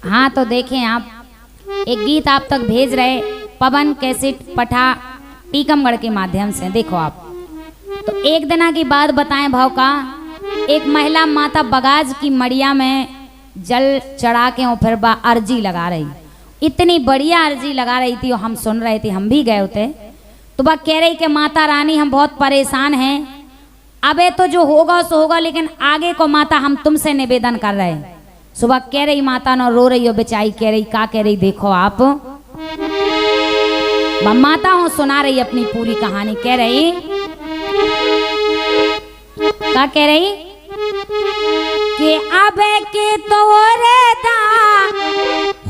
हाँ तो देखें आप, एक गीत आप तक भेज रहे पवन कैसेट पठा टीकमगढ़ के माध्यम से। देखो आप, तो एक दिना की बात बताएं भाव का, एक महिला माता बगाज की मड़िया में जल चढ़ा के और फिर अर्जी लगा रही, इतनी बढ़िया अर्जी लगा रही थी और हम सुन रहे थे, हम भी गए होते। तो वह कह रही कि माता रानी हम बहुत परेशान हैं, अबे तो जो होगा सो होगा, लेकिन आगे को माता हम तुमसे निवेदन कर रहे हैं। सुबह कह रही माता न रो रही हो बेचारी, कह रही का कह रही, देखो आप माता हूँ सुना रही अपनी पूरी कहानी। कह रही का कह रही कि अबे के तो रेदा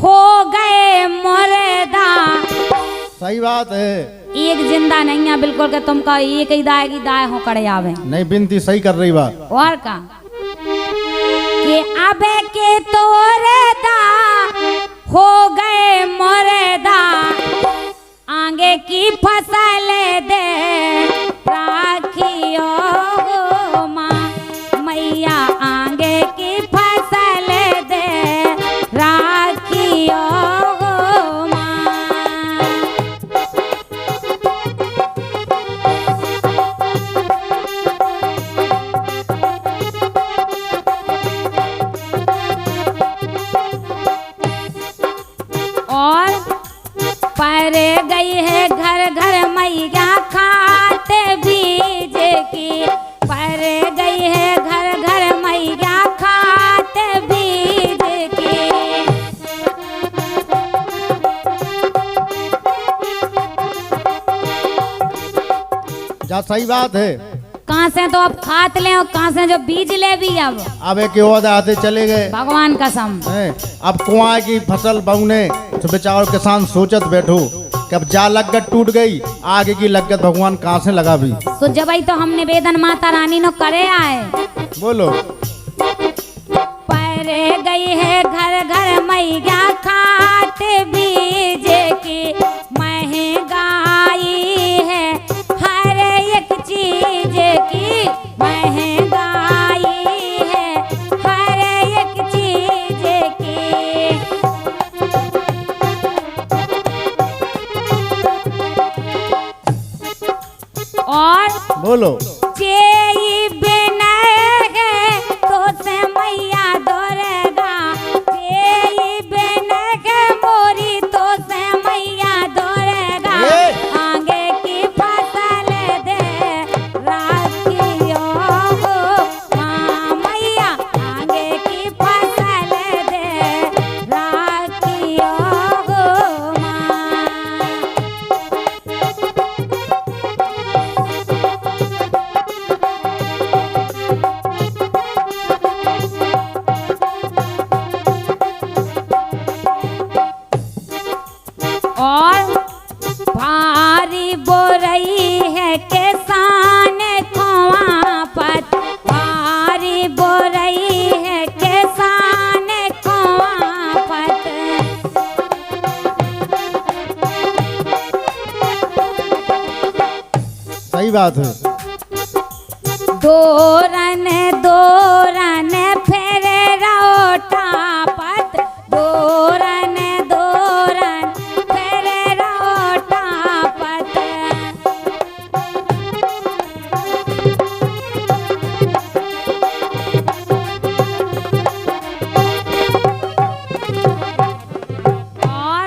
हो गए मोरेदा। सही बात है, एक जिंदा नहीं है बिल्कुल के तुमका एक ही दाए की दाए हो कड़े आवे। नहीं बिनती सही कर रही बात। और का कि अबे के तो रेदा हो गए मोरेदा, आगे की फसल दे राखियो माँ मैया, आगे की फसल दे राखियो माँ। और पर गई है घर घर मैया खाते बीज की, पर गई है घर घर मैया खाते बीज की। जा सही बात है, कहाँ से तो अब खात ले और कहाँ से जो बीज ले भी अब एक और आते चले गए भगवान कसम। अब कुआं की फसल बउने तो बेचारो किसान सोचत बैठो कि अब जा लगत टूट गई, आगे की लगत भगवान कहाँ से लगा भी। तो जब आई तो हम निवेदन माता रानी नो करे आए, बोलो पर गई है घर घर मैया खाते बीज की, महंगाई है हर एक चीज की, महंगाई है हर एक चीज की। और बोलो चेई बिनगे तो से मैया दोरेगा, चेई बिनगे मोरी तो से मैया दोरेगा, आगे की फसल दे राखियो माँ मैया, आगे की फसल दे राखियो माँ। और भारी बोरई है किसान कुआं पत, भारी बोरई है किसान कुआं पत। सही बात है, दोरन दोरन फेरे रोटा पत, दोरन दोरन फेरे रोटा पत। और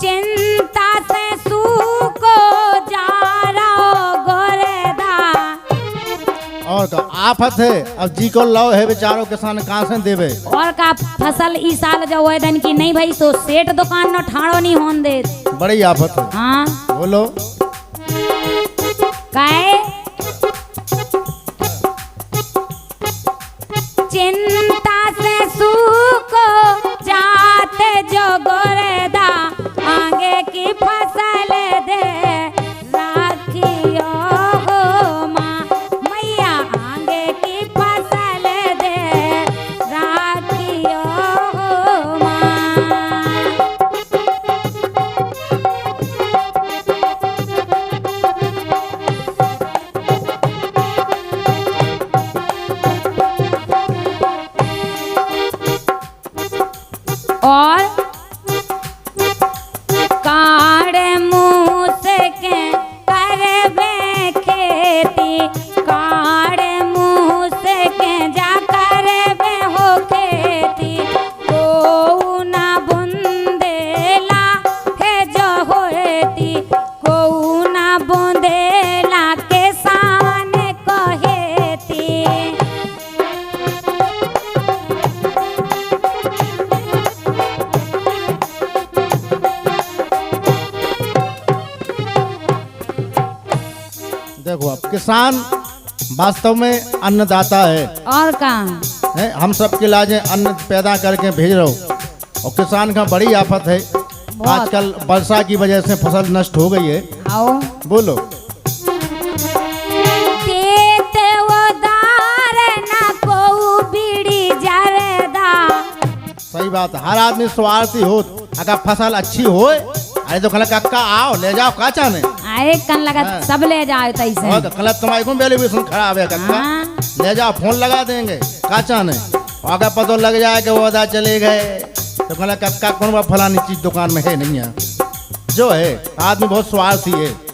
चिंता से सूको जा रहो गोरेदा। और का आफत है, अब जी को लव है बेचारो किसान कहाँ से देवे। और का फसल ई साल जो हुए दिन की नहीं भाई, तो सेठ दुकान न ठाड़ो नहीं होन दे। बड़ी आफत है। हाँ बोलो काहे चिंता से सूको जाते जो गोरेदा, आगे की फसल दे राखियो माँ मैया, आगे की फसल दे राखियो माँ। और काढ़े मुँह से के करबे खेती, काढ़े मुँह से के जा करबे हो खेती। को ना बुंदेला है जो होती, को ना बुंदेला के साने कहेती। देखो अब किसान वास्तव में अन्नदाता है, और का हैं? हम सबके लाजे अन्न पैदा करके भेज रहे हो, और किसान का बड़ी आफत है। बहुत। आजकल वर्षा की वजह से फसल नष्ट हो गई है। आओ बोलो। देते वो दार ना को बीड़ी जरदा। सही बात है, हर आदमी स्वार्थी हो। अगर फसल अच्छी हो, अरे तो खलक कक्का आओ ले जाओ का चाहने। आए कन लगा हाँ। सब ले जाओ तैसे। और खलक तुम्हारी को वैल्यूएशन खराब है कक्का, हाँ। ले जाओ फोन लगा देंगे का चाहने। और अगर पता लग जाए कि वो अदा चले गए तो खलक कक्का कौन फलानी चीज दुकान में है नहीं है। जो है आदमी बहुत स्वार्थी है।